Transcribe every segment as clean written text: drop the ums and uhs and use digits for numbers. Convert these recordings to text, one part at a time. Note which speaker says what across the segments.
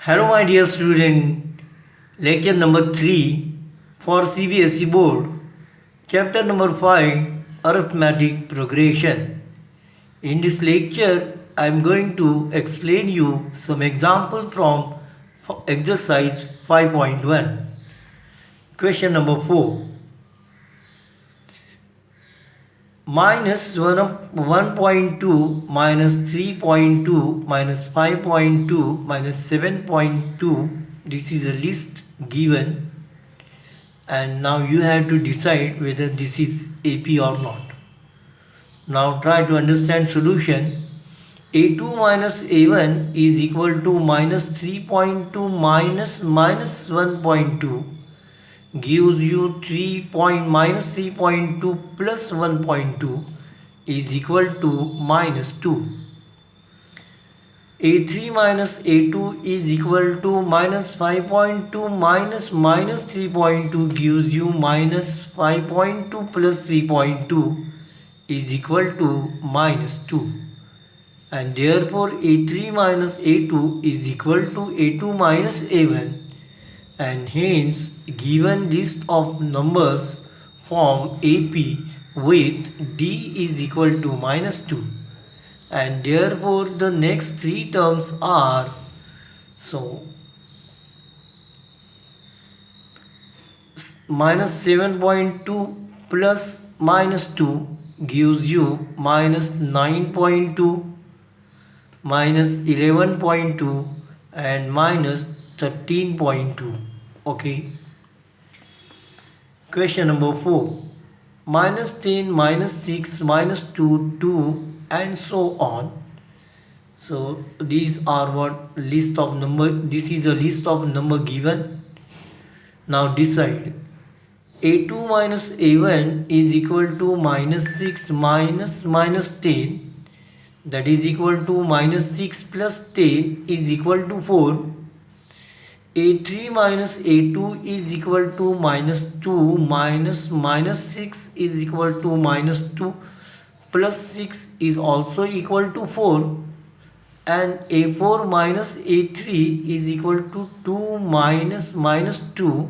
Speaker 1: Hello, my dear student. Lecture number 3 for CBSE Board. Chapter number 5 Arithmetic Progression. In this lecture, I am going to explain you some example from exercise 5.1. Question number 4. Minus 1.2 minus 3.2 minus 5.2 minus 7.2. This is a list given, and now you have to decide whether this is AP or not. Now try to understand solution. A2 minus A1 is equal to minus 3.2 minus 1.2 gives you 3.2 plus 1.2 is equal to minus 2. A3 minus A2 is equal to minus 5.2 minus 3.2 gives you minus 5.2 plus 3.2 is equal to minus 2. And therefore A3 minus A2 is equal to A2 minus A1. And hence given list of numbers form AP with D is equal to minus 2, and therefore the next three terms are minus 7.2 plus minus 2 gives you minus 9.2 minus 11.2 and minus 13.2. Okay. Question number 4. Minus 10, minus 6, minus 2, 2 and so on. So these are what list of number. This is a list of number given. Now decide. A2 minus A1 is equal to minus 6 minus 10. That is equal to minus 6 plus 10 is equal to 4. A3 minus A2 is equal to minus 2 minus 6 is equal to minus 2 plus 6 is also equal to 4, and A4 minus A3 is equal to 2 minus 2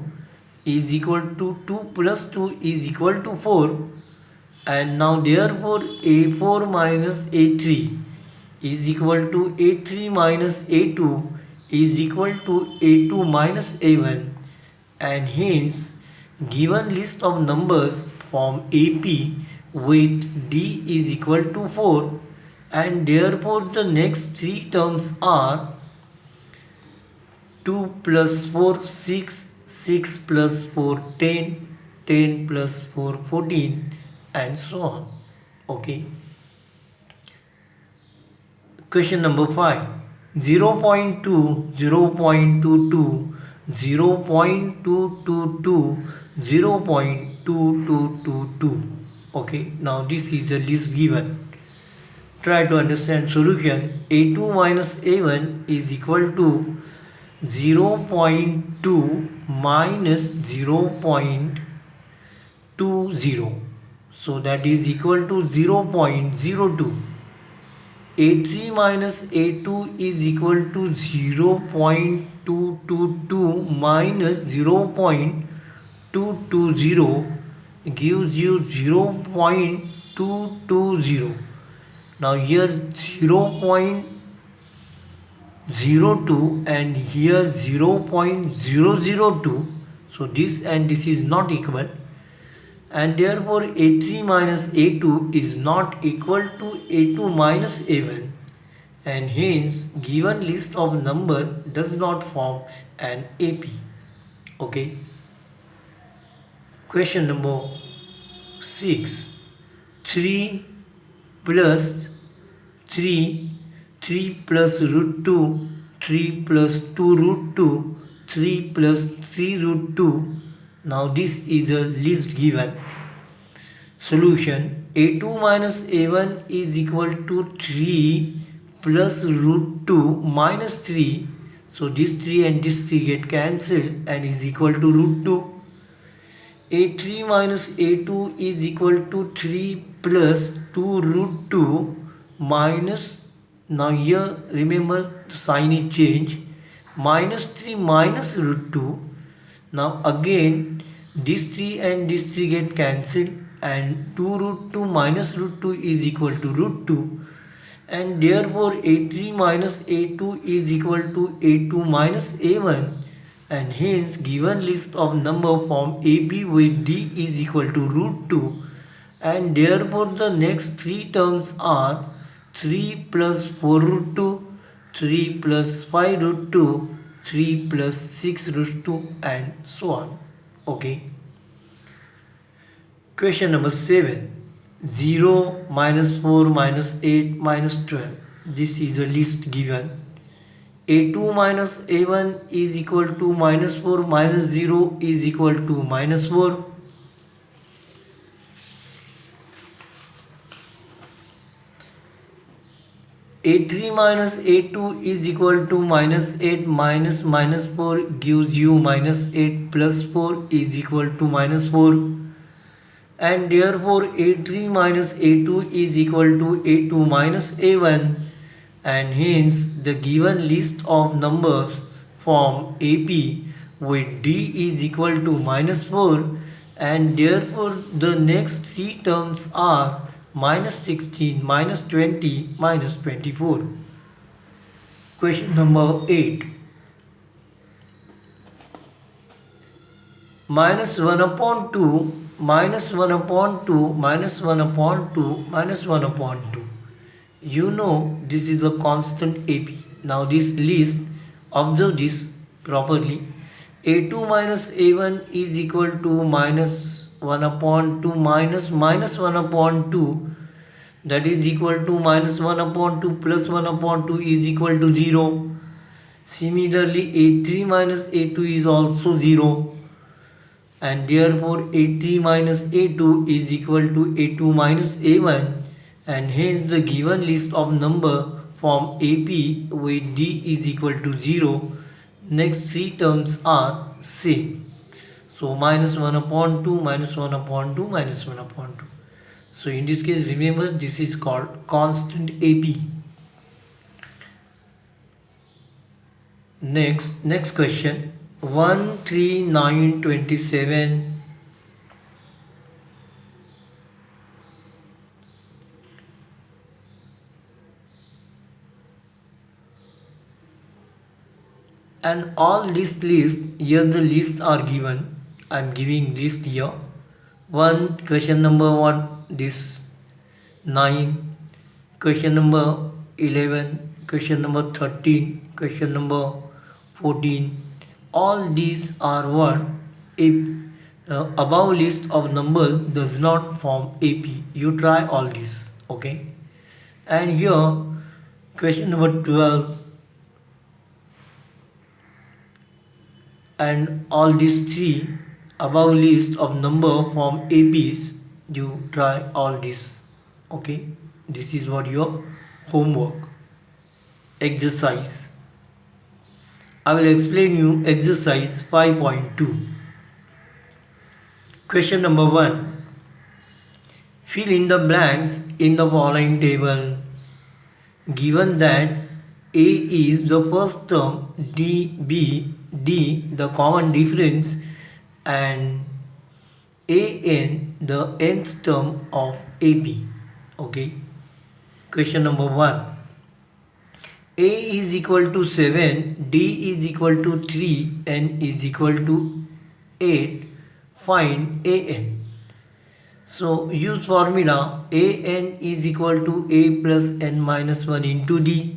Speaker 1: is equal to 2 plus 2 is equal to 4, and now therefore A4 minus A3 is equal to A3 minus A2 is equal to A2 minus A1, and hence given list of numbers form AP with D is equal to 4, and therefore the next three terms are 2 plus 4 6, 6 plus 4 10, 10 plus 4 14 and so on. Okay. Question number 5. 0.2, 0.22, 0.222, 0.2222. Okay, now this is a list given. Try to understand solution. A2 minus A1 is equal to 0.2 minus 0.20. So that is equal to 0.02. A3 minus A2 is equal to 0.222 minus 0.220 gives you 0.220. Now here 0.02 and here 0.002. So this and this is not equal, and therefore A3 minus A2 is not equal to A2 minus A1, and hence given list of number does not form an AP. Okay. Question number 6. 3 plus 3, 3 plus root 2, 3 plus 2 root 2, 3 plus 3 root 2. Now this is a list given. Solution. A2 minus A1 is equal to 3 plus root 2 minus 3. So this 3 and this 3 get cancelled and is equal to root 2. A3 minus A2 is equal to 3 plus 2 root 2 minus, now here remember the sign is change, minus 3 minus root 2. Now again this 3 and this 3 get cancelled, and 2 root 2 minus root 2 is equal to root 2, and therefore a3 minus a2 is equal to a2 minus a1, and hence given list of number form ab with d is equal to root 2, and therefore the next three terms are 3 plus 4 root 2, 3 plus 5 root 2, 3 plus 6 root 2, and so on. Okay. Question number 7. 0 minus 4 minus 8 minus 12. This is a list given. a2 minus a1 is equal to minus 4 minus 0 is equal to minus 4. a3 minus a2 is equal to minus 8 minus minus 4 gives you minus 8 plus 4 is equal to minus 4, and therefore a3 minus a2 is equal to a2 minus a1, and hence the given list of numbers form ap with d is equal to minus 4, and therefore the next three terms are minus 16, minus 20, minus 24. Question number 8. Minus 1 upon 2, minus 1 upon 2, minus 1 upon 2, minus 1 upon 2. You know this is a constant AP. Now this list, observe this properly. a2 minus a1 is equal to minus 1 upon 2 minus minus 1 upon 2, that is equal to minus 1 upon 2 plus 1 upon 2 is equal to 0. Similarly a3 minus a2 is also 0, and therefore a3 minus a2 is equal to a2 minus a1, and hence the given list of number form AP with d is equal to 0. Next three terms are same. So minus 1 upon 2, minus 1 upon 2, minus 1 upon 2. So in this case, remember this is called constant AP. Next question. 1, 3, 9, 27. And all this list, here the lists are given. I am giving list here. 1, question number 1, this 9, question number 11, question number 13, question number 14. All these are what? If above list of numbers does not form AP. You try all these. Okay. And here question number 12 and all these three above list of number form APs. You try all this. Okay. This is what your homework exercise. I will explain you exercise 5.2. Question number 1. Fill in the blanks in the following table. Given that A is the first term, D the common difference, and AN the nth term of AP. Okay. Question number 1. A is equal to 7, D is equal to 3, N is equal to 8. Find AN. So use formula. AN is equal to A plus N minus 1 into D.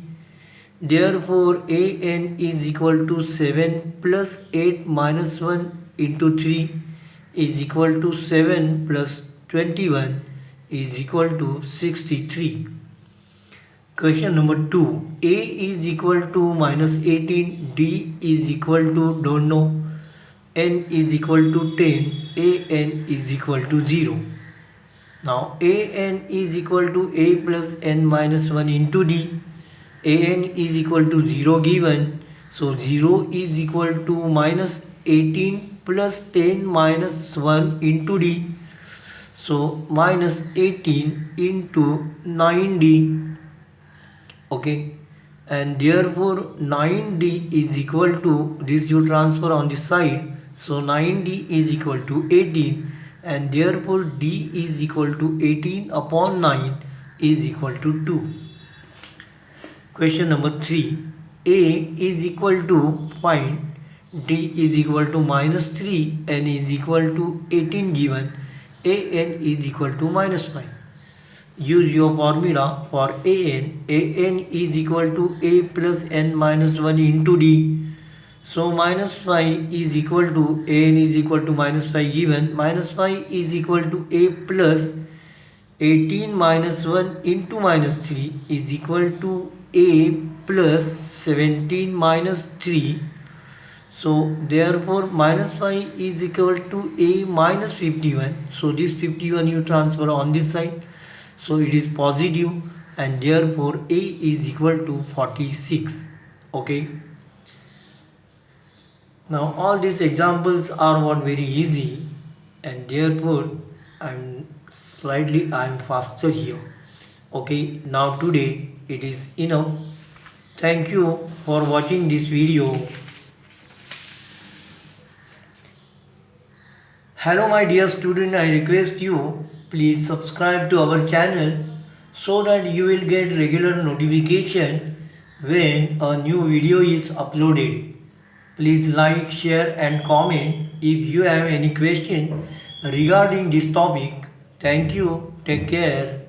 Speaker 1: Therefore AN is equal to 7 plus 8 minus 1 into 3 is equal to 7 plus 21 is equal to 63. Question number 2. A is equal to minus 18, D is equal to don't know, N is equal to 10, AN is equal to 0. Now AN is equal to A plus N minus 1 into D. AN is equal to 0 given. So 0 is equal to minus 18 plus 10 minus 1 into D. So minus 18 into 9D. Okay. and therefore 9d is equal to, this you transfer on this side, so 9d is equal to 18, and therefore d is equal to 18 upon 9 is equal to 2. Question number 3. A is equal to, find d is equal to minus 3, n is equal to 18 given, a n is equal to minus 5. Use your formula for an. An is equal to a plus n minus 1 into d. So minus 5 is equal to, an is equal to minus 5 given, minus 5 is equal to a plus 18 minus 1 into minus 3 is equal to a plus 17 minus 3. So therefore minus 5 is equal to a minus 51. So this 51 you transfer on this side. So it is positive, and therefore a is equal to 46. Okay. Now all these examples are what very easy, and therefore I'm faster here. Okay. Now today it is enough. Thank you for watching this video. Hello my dear student, I request you please subscribe to our channel so that you will get regular notification when a new video is uploaded. Please like, share and comment if you have any question regarding this topic. Thank you. Take care.